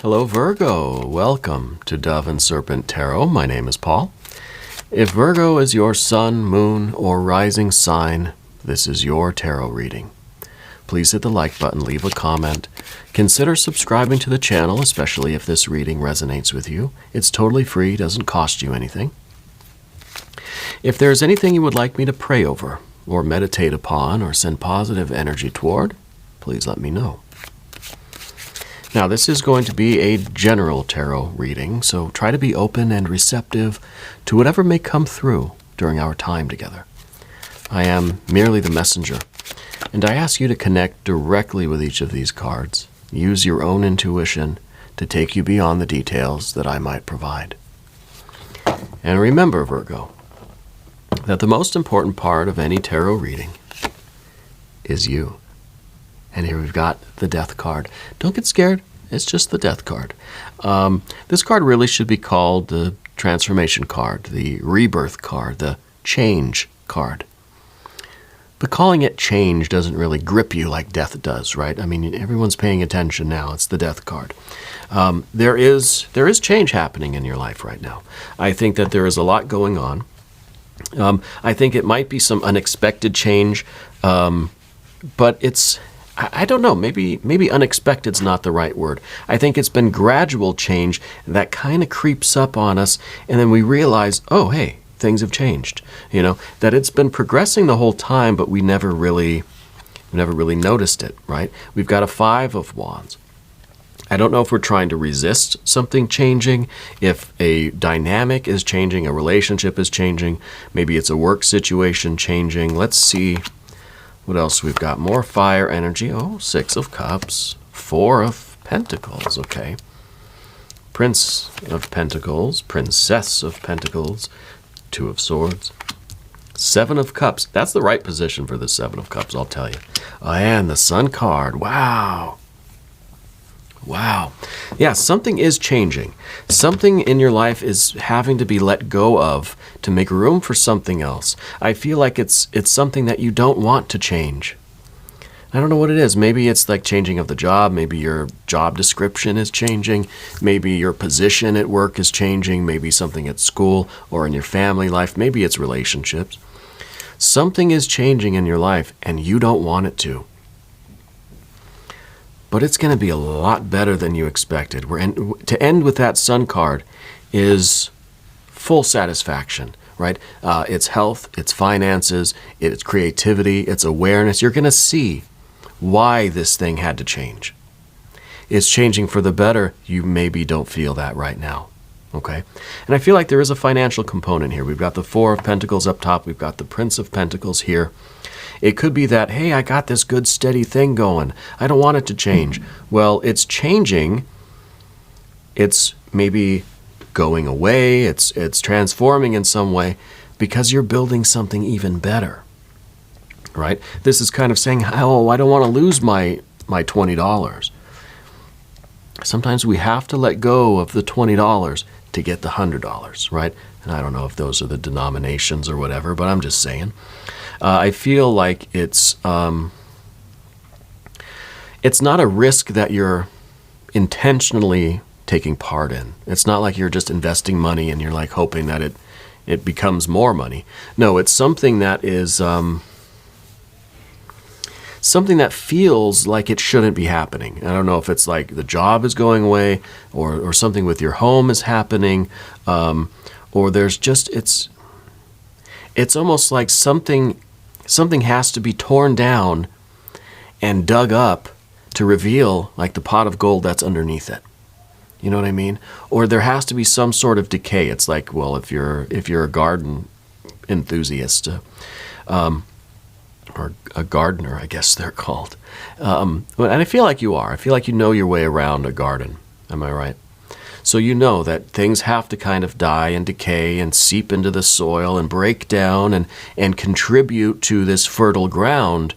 Hello Virgo, welcome to Dove and Serpent Tarot. My name is Paul. If Virgo is your sun, moon, or rising sign, this is your tarot reading. Please hit the like button, leave a comment. Consider subscribing to the channel, especially if this reading resonates with you. It's totally free, doesn't cost you anything. If there's anything you would like me to pray over, or meditate upon, or send positive energy toward, please let me know. Now, this is going to be a general tarot reading, so try to be open and receptive to whatever may come through during our time together. I am merely the messenger, and I ask you to connect directly with each of these cards. Use your own intuition to take you beyond the details that I might provide. And remember, Virgo, that the most important part of any tarot reading is you. And here we've got the Death card. Don't get scared. It's just the Death card. This card really should be called the Transformation card, the Rebirth card, the Change card. But calling it Change doesn't really grip you like Death does, right? I mean, everyone's paying attention now. It's the Death card. There is change happening in your life right now. I think that there is a lot going on. I think it might be some unexpected change, but I don't know, maybe unexpected's not the right word. I think it's been gradual change that kind of creeps up on us, and then we realize, oh, hey, things have changed. You know, that it's been progressing the whole time, but we never really noticed it, right? We've got a Five of Wands. I don't know if we're trying to resist something changing, if a dynamic is changing, a relationship is changing, maybe it's a work situation changing. Let's see what else we've got. More fire energy. Oh, Six of Cups, Four of Pentacles, okay. Prince of Pentacles, Princess of Pentacles, Two of Swords, Seven of Cups. That's the right position for the Seven of Cups, I'll tell you. Oh, and the Sun card. Wow. Wow. Yeah, something is changing. Something in your life is having to be let go of to make room for something else. I feel like it's something that you don't want to change. I don't know what it is. Maybe it's like changing of the job. Maybe your job description is changing. Maybe your position at work is changing. Maybe something at school or in your family life. Maybe it's relationships. Something is changing in your life and you don't want it to. But it's going to be a lot better than you expected. To end with that Sun card is full satisfaction, right? It's health, it's finances, it's creativity, it's awareness. You're going to see why this thing had to change. It's changing for the better. You maybe don't feel that right now, okay? And I feel like there is a financial component here. We've got the Four of Pentacles up top. We've got the Prince of Pentacles here. It could be that, hey, I got this good steady thing going. I don't want it to change. Well, it's changing. It's maybe going away. It's transforming in some way because you're building something even better, right? This is kind of saying, oh, I don't want to lose my $20. Sometimes we have to let go of the $20 to get the $100, right? And I don't know if those are the denominations or whatever, but I'm just saying. I feel like it's not a risk that you're intentionally taking part in. It's not like you're just investing money and you're like hoping that it becomes more money. No, it's something that is something that feels like it shouldn't be happening. I don't know if it's like the job is going away or something with your home is happening, or there's just it's almost like something has to be torn down and dug up to reveal like the pot of gold that's underneath it. You know what I mean? Or there has to be some sort of decay. It's like, well, if you're a garden enthusiast, or a gardener, I guess they're called. And I feel like you are. I feel like you know your way around a garden. Am I right? So you know that things have to kind of die and decay and seep into the soil and break down and contribute to this fertile ground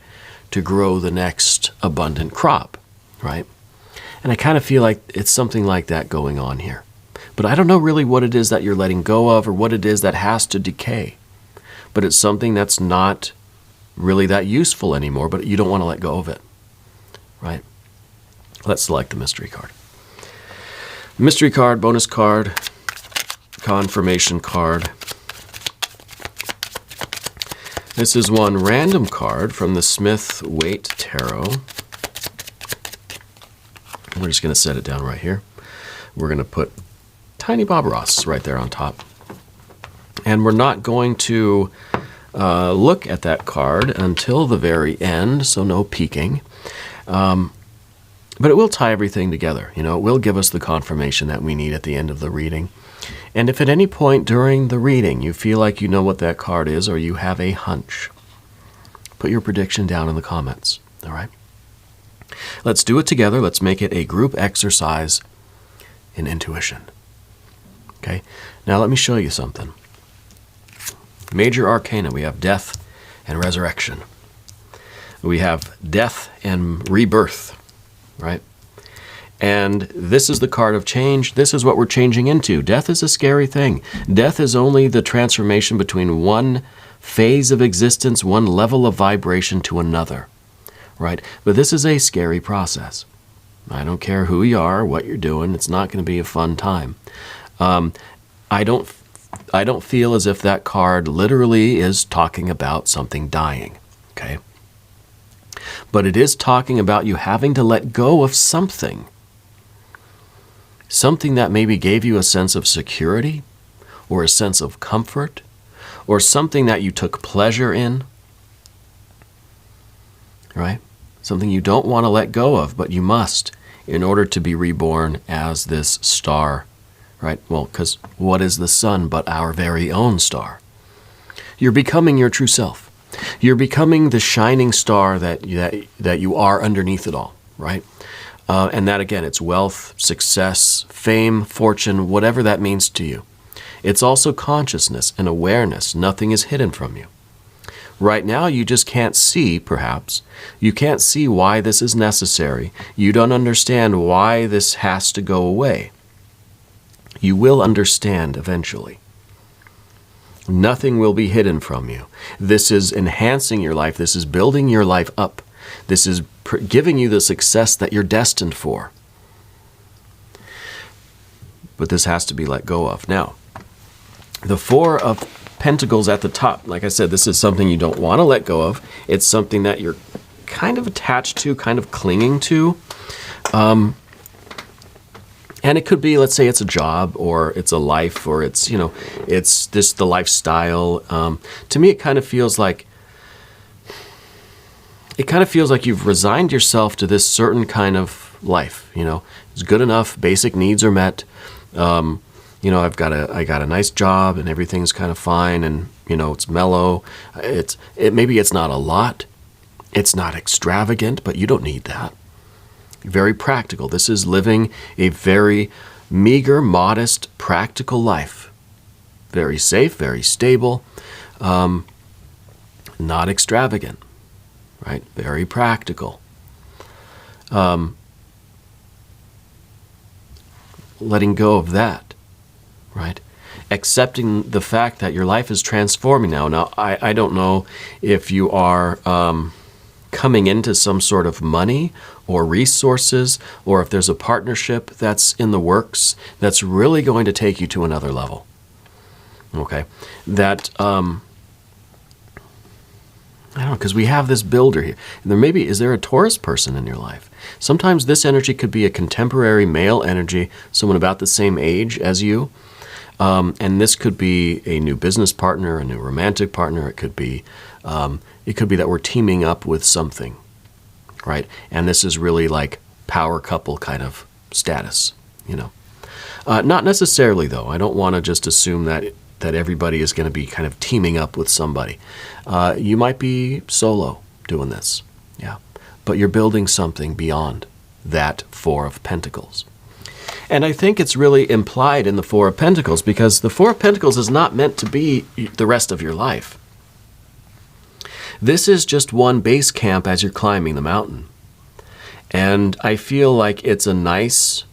to grow the next abundant crop, right? And I kind of feel like it's something like that going on here. But I don't know really what it is that you're letting go of or what it is that has to decay. But it's something that's not really that useful anymore, but you don't want to let go of it, right? Let's select the mystery card. Mystery card, bonus card, confirmation card. This is one random card from the Smith-Waite Tarot. We're just going to set it down right here. We're going to put Tiny Bob Ross right there on top. And we're not going to look at that card until the very end, so no peeking. But it will tie everything together. You know, it will give us the confirmation that we need at the end of the reading. And if at any point during the reading you feel like you know what that card is or you have a hunch, put your prediction down in the comments, all right? Let's do it together. Let's make it a group exercise in intuition. Okay? Now let me show you something. Major arcana, we have death and resurrection. We have death and rebirth, right? And this is the card of change. This is what we're changing into. Death is a scary thing. Death is only the transformation between one phase of existence, one level of vibration to another, right? But this is a scary process. I don't care who you are, what you're doing. It's not going to be a fun time. I don't feel as if that card literally is talking about something dying, okay? But it is talking about you having to let go of something. Something that maybe gave you a sense of security or a sense of comfort or something that you took pleasure in, right? Something you don't want to let go of, but you must in order to be reborn as this star, right? Well, because what is the sun but our very own star? You're becoming your true self. You're becoming the shining star that you are underneath it all, right? And that, again, it's wealth, success, fame, fortune, whatever that means to you. It's also consciousness and awareness. Nothing is hidden from you. Right now, you just can't see, perhaps. You can't see why this is necessary. You don't understand why this has to go away. You will understand eventually. Nothing will be hidden from you. This is enhancing your life. This is building your life up. This is giving you the success that you're destined for. But this has to be let go of. Now, the Four of Pentacles at the top, like I said, this is something you don't want to let go of. It's something that you're kind of attached to, kind of clinging to. And it could be, let's say it's a job or it's a life or it's, it's just the lifestyle. To me, it kind of feels like you've resigned yourself to this certain kind of life. It's good enough. Basic needs are met. I got a nice job and everything's kind of fine and, it's mellow. Maybe it's not a lot. It's not extravagant, but you don't need that. Very practical. This is living a very meager, modest, practical life. Very safe, very stable, not extravagant, right? Very practical. Letting go of that, right? Accepting the fact that your life is transforming now. Now, I don't know if you are coming into some sort of money or resources, or if there's a partnership that's in the works that's really going to take you to another level. Okay? That, I don't know, because we have this builder here. And is there a Taurus person in your life? Sometimes this energy could be a contemporary male energy, someone about the same age as you. And this could be a new business partner, a new romantic partner. It could be that we're teaming up with something, right? And this is really like power couple kind of status, Not necessarily, though. I don't want to just assume that everybody is going to be kind of teaming up with somebody. You might be solo doing this, yeah. But you're building something beyond that Four of Pentacles. And I think it's really implied in the Four of Pentacles because the Four of Pentacles is not meant to be the rest of your life. This is just one base camp as you're climbing the mountain. And I feel like it's a nice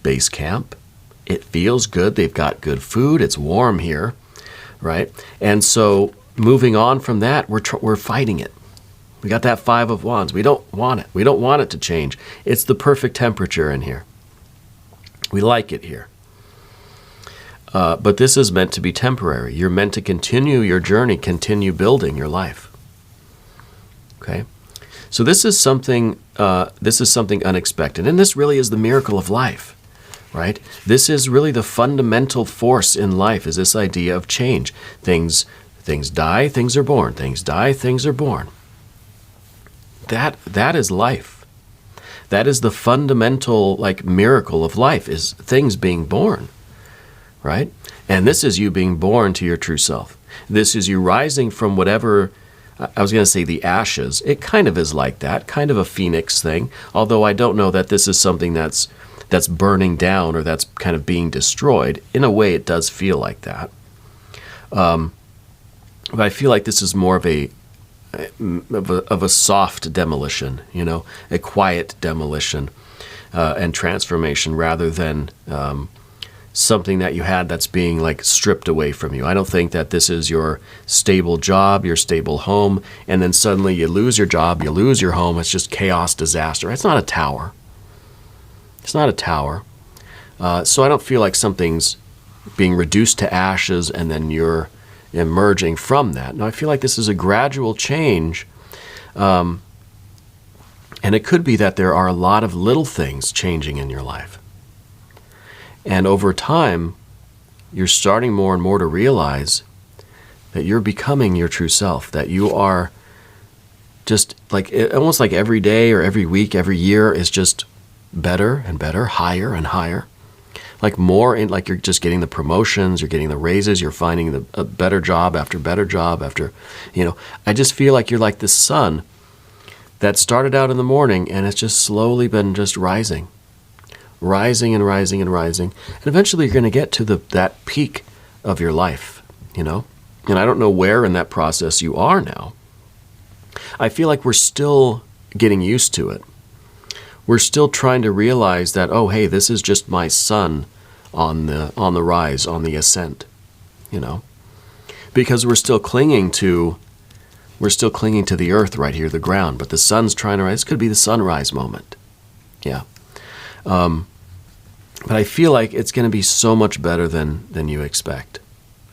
base camp. It feels good. They've got good food. It's warm here, right? And so moving on from that, we're fighting it. We got that Five of Wands. We don't want it. We don't want it to change. It's the perfect temperature in here. We like it here. But this is meant to be temporary. You're meant to continue your journey, continue building your life. Okay? So this is something unexpected. And this really is the miracle of life, right? This is really the fundamental force in life, is this idea of change. Things die, things are born. Things die, things are born. That is life. That is the fundamental miracle of life, is things being born, right? And this is you being born to your true self. This is you rising from whatever, I was going to say the ashes. It kind of is like that, kind of a phoenix thing, although I don't know that this is something that's burning down or that's kind of being destroyed. In a way, it does feel like that. But I feel like this is more of a soft demolition, a quiet demolition and transformation, rather than something that you had that's being stripped away from you. I don't think that this is your stable job, your stable home, and then suddenly you lose your job, you lose your home. It's just chaos, disaster. It's not a tower. It's not a tower. So I don't feel like something's being reduced to ashes and then you're emerging from that. No, I feel like this is a gradual change. And it could be that there are a lot of little things changing in your life. And over time, you're starting more and more to realize that you're becoming your true self, that you are just almost like every day or every week, every year is just better and better, higher and higher. You're just getting the promotions, you're getting the raises, you're finding a better job after better job after, I just feel like you're like this sun that started out in the morning and it's just slowly been just rising and rising and rising. And eventually you're going to get to that peak of your life, And I don't know where in that process you are now. I feel like we're still getting used to it. We're still trying to realize that, oh, hey, this is just my sun on the rise, on the ascent, because we're still clinging to the earth right here, the ground, but the sun's trying to rise. This could be the sunrise moment. Yeah. But I feel like it's going to be so much better than you expect.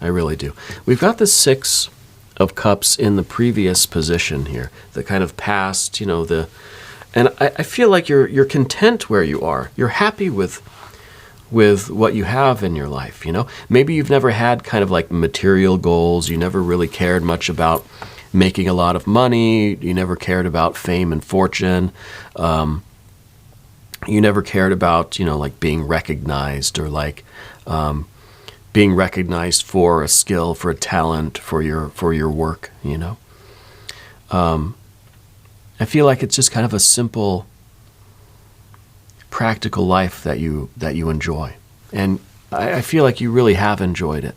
I really do. We've got the Six of Cups in the previous position here, the kind of past, and I feel like you're content where you are. You're happy with what you have in your life, Maybe you've never had kind of material goals. You never really cared much about making a lot of money. You never cared about fame and fortune. You never cared about, being recognized or being recognized for a skill, for a talent, for your work, I feel like it's just kind of a simple, practical life that you enjoy. And I feel like you really have enjoyed it.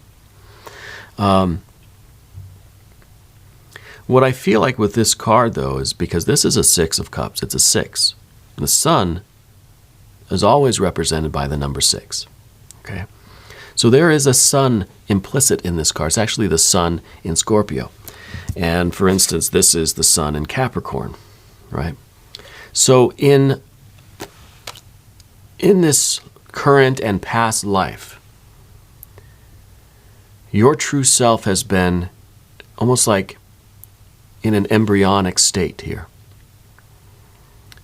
What I feel like with this card, though, is because this is a Six of Cups. It's a 6. The sun is always represented by the number 6. Okay? So there is a sun implicit in this card. It's actually the sun in Scorpio. And for instance, this is the sun in Capricorn, right? So in this current and past life, your true self has been almost like in an embryonic state here.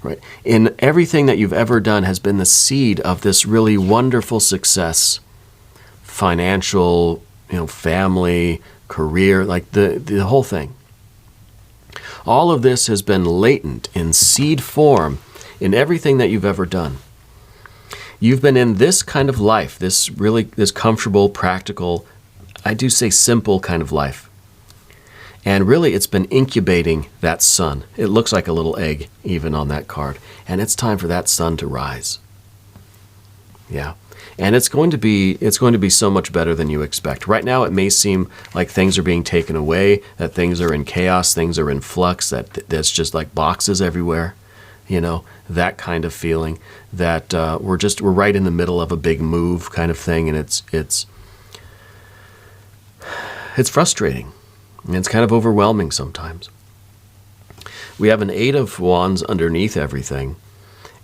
Right? In everything that you've ever done has been the seed of this really wonderful success, financial, family, career, the whole thing. All of this has been latent in seed form in everything that you've ever done. You've been in this kind of life, this comfortable, practical, I do say simple kind of life. And really, it's been incubating that sun. It looks like a little egg, even on that card. And it's time for that sun to rise. Yeah. And it's going to be so much better than you expect. Right now, it may seem like things are being taken away, that things are in chaos, things are in flux, that there's just like boxes everywhere. That kind of feeling, that we're right in the middle of a big move kind of thing, and it's frustrating. And it's kind of overwhelming sometimes. We have an 8 of Wands underneath everything,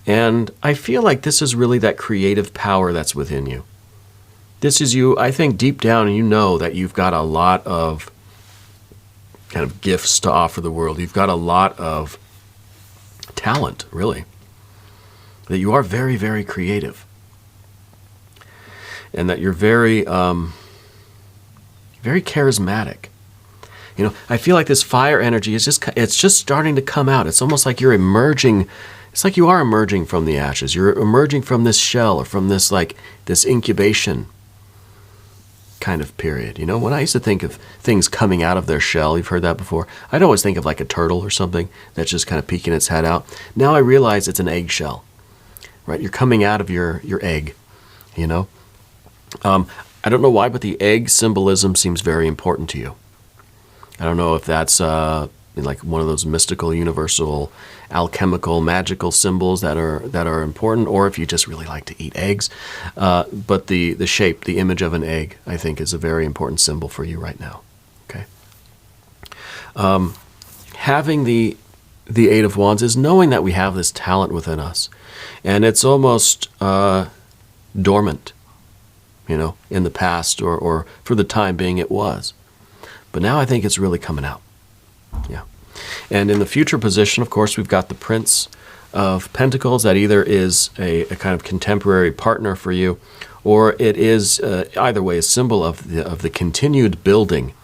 And I feel like this is really that creative power that's within you. This is you, I think deep down you know that you've got a lot of kind of gifts to offer the world. You've got a lot of talent, really. That you are very, very creative. And that you're very, very charismatic. You know, I feel like this fire energy is it's just starting to come out. It's almost like you're emerging. It's like you are emerging from the ashes. You're emerging from this shell or from this this incubation kind of period. You know, when I used to think of things coming out of their shell, you've heard that before. I'd always think of like a turtle or something that's just kind of peeking its head out. Now I realize it's an eggshell, right? You're coming out of your egg, you know. I don't know why, but the egg symbolism seems very important to you. I don't know if that's like one of those mystical, universal, alchemical, magical symbols that are important, or if you just really like to eat eggs. But the shape, the image of an egg, I think is a very important symbol for you right now. Okay. Having the Eight of Wands is knowing that we have this talent within us, and it's almost dormant, you know, in the past, or for the time being it was. But now I think it's really coming out. Yeah. And in the future position, of course, we've got the Prince of Pentacles. That either is a kind of contemporary partner for you, or it is either way a symbol of the continued building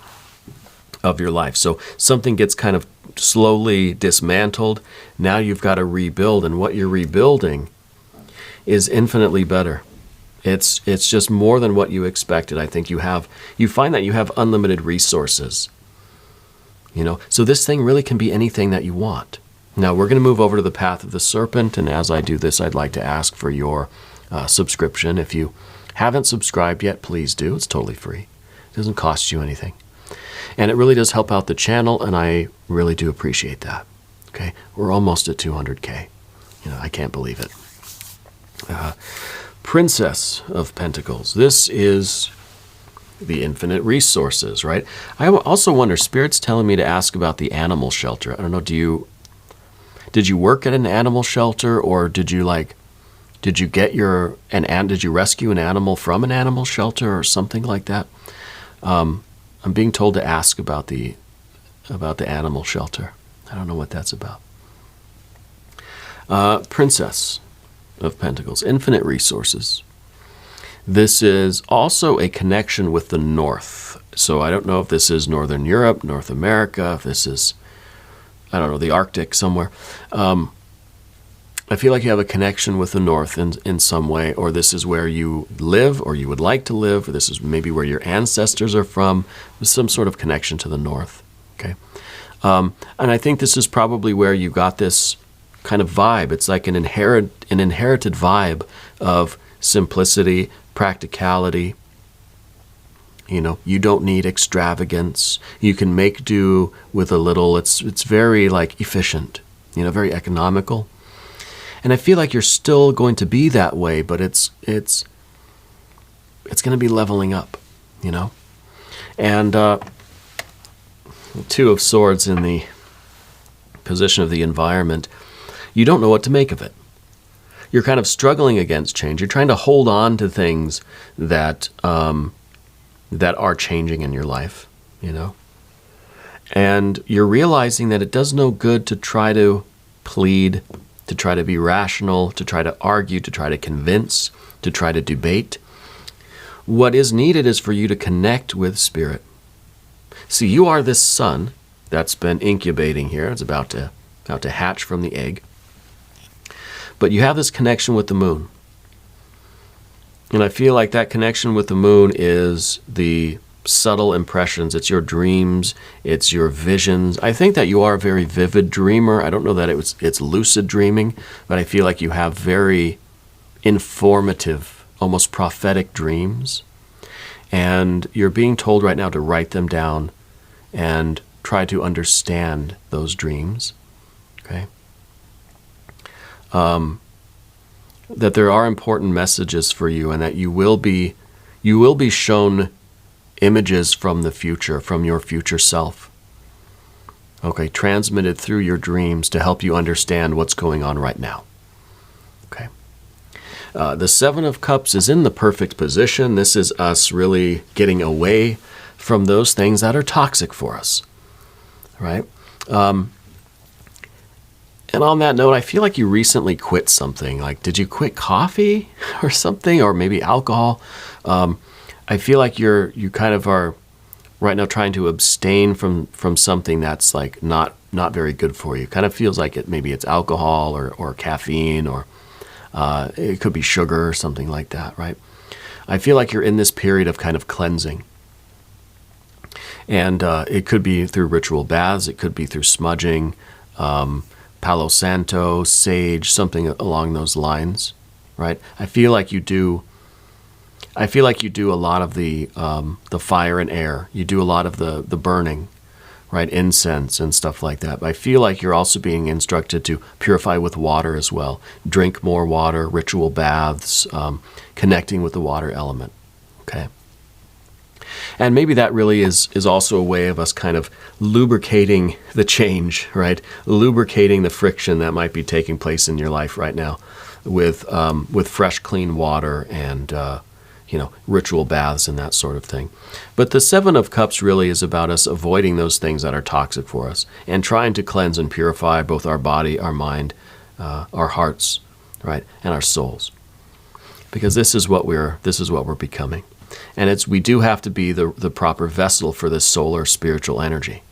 of your life. So something gets kind of slowly dismantled. Now you've got to rebuild, and what you're rebuilding is infinitely better. It's just more than what you expected. I think you find that you have unlimited resources. You know, so this thing really can be anything that you want. Now we're going to move over to the Path of the Serpent, and as I do this, I'd like to ask for your subscription. If you haven't subscribed yet, please do. It's totally free. It doesn't cost you anything. And it really does help out the channel, and I really do appreciate that. Okay, we're almost at 200K. You know, I can't believe it. Princess of Pentacles. This is the infinite resources, right? I also wonder, Spirit's telling me to ask about the animal shelter. I don't know, did you work at an animal shelter, or did you rescue an animal from an animal shelter or something like that? I'm being told to ask about the animal shelter. I don't know what that's about. Princess of Pentacles, infinite resources. This is also a connection with the North. So I don't know if this is Northern Europe, North America, if this is, I don't know, the Arctic somewhere. I feel like you have a connection with the North in some way, or this is where you live, or you would like to live, or this is maybe where your ancestors are from. There's some sort of connection to the North. Okay, and I think this is probably where you got this kind of vibe. It's like an inherited vibe of simplicity, practicality. You know, you don't need extravagance. You can make do with a little. It's very like efficient, you know, very economical. And I feel like you're still going to be that way, but it's going to be leveling up, you know. And Two of Swords in the position of the environment. You don't know what to make of it. You're kind of struggling against change. You're trying to hold on to things that are changing in your life, you know. And you're realizing that it does no good to try to plead, to try to be rational, to try to argue, to try to convince, to try to debate. What is needed is for you to connect with Spirit. See, you are this sun that's been incubating here. It's about to hatch from the egg. But you have this connection with the moon. And I feel like that connection with the moon is the subtle impressions. It's your dreams. It's your visions. I think that you are a very vivid dreamer. I don't know that it's lucid dreaming, but I feel like you have very informative, almost prophetic dreams. And you're being told right now to write them down and try to understand those dreams. Okay? That there are important messages for you, and that you will be shown images from the future, from your future self. Okay, transmitted through your dreams to help you understand what's going on right now. The Seven of Cups is in the perfect position. This is us really getting away from those things that are toxic for us, right? And on that note, I feel like you recently quit something. Like, did you quit coffee or something, or maybe alcohol? I feel like you kind of are right now trying to abstain from something that's like not very good for you. Kind of feels like maybe it's alcohol or caffeine, or it could be sugar or something like that, right? I feel like you're in this period of kind of cleansing. And it could be through ritual baths. It could be through smudging, Palo Santo, sage, something along those lines, right? I feel like you do a lot of the fire and air. You do a lot of the burning, right? Incense and stuff like that. But I feel like you're also being instructed to purify with water as well. Drink more water, ritual baths, connecting with the water element, okay? And maybe that really is also a way of us kind of lubricating the change, right? Lubricating the friction that might be taking place in your life right now with fresh, clean water and, ritual baths and that sort of thing. But the Seven of Cups really is about us avoiding those things that are toxic for us and trying to cleanse and purify both our body, our mind, our hearts, right, and our souls. Because this is what we're becoming. And we do have to be the proper vessel for this solar spiritual energy.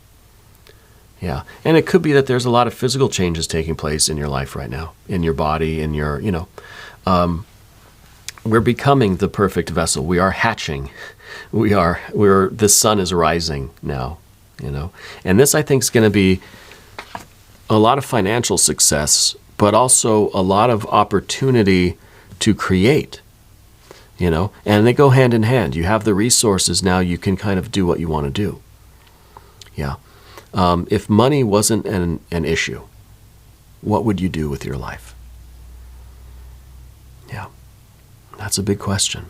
Yeah. And it could be that there's a lot of physical changes taking place in your life right now, in your body, in your, we're becoming the perfect vessel. We are hatching. The sun is rising now, And this, I think, is going to be a lot of financial success, but also a lot of opportunity to create. And they go hand in hand. You have the resources now, you can kind of do what you want to do. Yeah. If money wasn't an issue, what would you do with your life? Yeah. That's a big question.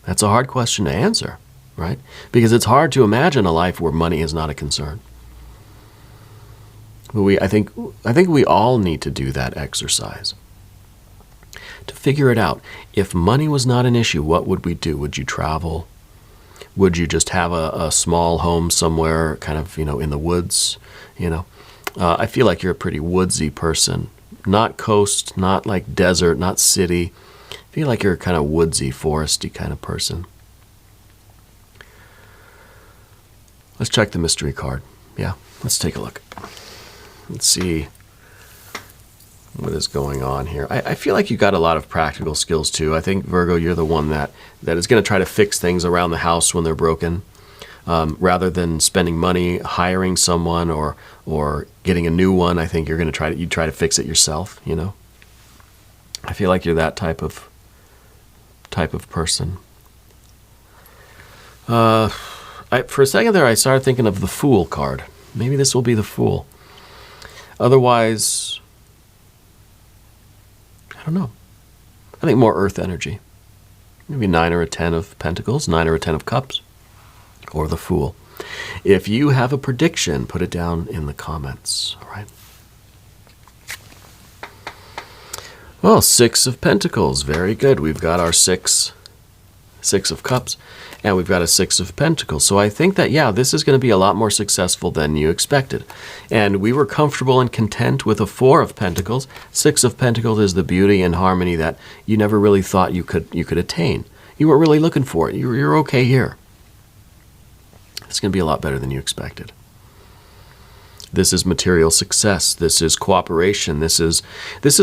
That's a hard question to answer, right? Because it's hard to imagine a life where money is not a concern. But I think we all need to do that exercise. To figure it out. If money was not an issue, what would we do? Would you travel? Would you just have a small home somewhere, kind of, in the woods? I feel like you're a pretty woodsy person. Not coast, not like desert, not city. I feel like you're a kind of woodsy, foresty kind of person. Let's check the mystery card. Yeah, let's take a look. Let's see what is going on here. I feel like you got a lot of practical skills too. I think, Virgo, you're the one that is going to try to fix things around the house when they're broken, rather than spending money hiring someone or getting a new one. I think you're going to try to fix it yourself. I feel like you're that type of person. For a second there, I started thinking of the Fool card. Maybe this will be the Fool. Otherwise, I don't know. I think more earth energy. Maybe 9 or a 10 of Pentacles, 9 or a 10 of Cups, or the Fool. If you have a prediction, put it down in the comments. All right. Well, 6 of Pentacles. Very good. We've got our 6 of Cups, and we've got a 6 of Pentacles. So I think that, yeah, this is going to be a lot more successful than you expected. And we were comfortable and content with a 4 of Pentacles. 6 of Pentacles is the beauty and harmony that you never really thought you could attain. You weren't really looking for it. You're okay here. It's going to be a lot better than you expected. This is material success. This is cooperation. This is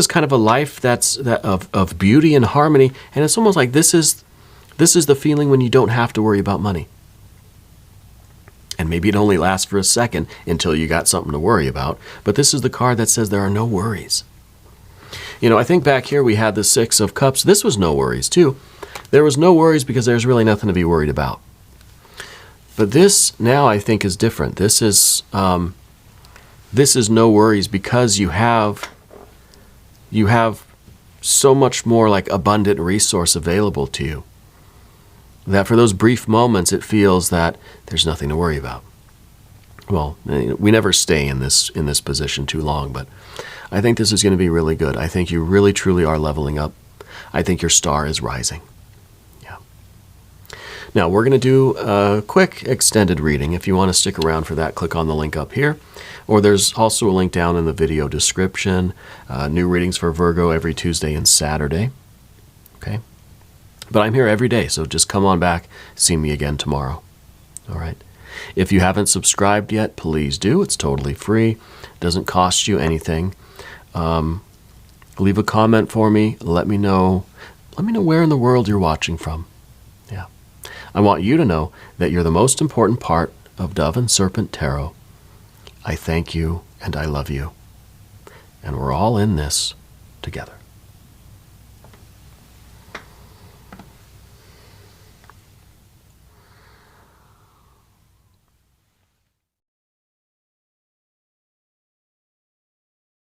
kind of a life of beauty and harmony. And it's almost like this is the feeling when you don't have to worry about money. And maybe it only lasts for a second until you got something to worry about. But this is the card that says there are no worries. I think back here we had the 6 of Cups. This was no worries too. There was no worries because there's really nothing to be worried about. But this now I think is different. This is no worries because you have so much more like abundant resource available to you, that for those brief moments it feels that there's nothing to worry about. Well, we never stay in this position too long, but I think this is going to be really good. I think you really truly are leveling up. I think your star is rising. Yeah. Now, we're going to do a quick extended reading. If you want to stick around for that, click on the link up here. Or there's also a link down in the video description. New readings for Virgo every Tuesday and Saturday. Okay? But I'm here every day, so just come on back, see me again tomorrow. All right? If you haven't subscribed yet, please do. It's totally free. It doesn't cost you anything. Leave a comment for me. Let me know where in the world you're watching from. Yeah. I want you to know that you're the most important part of Dove and Serpent Tarot. I thank you and I love you. And we're all in this together.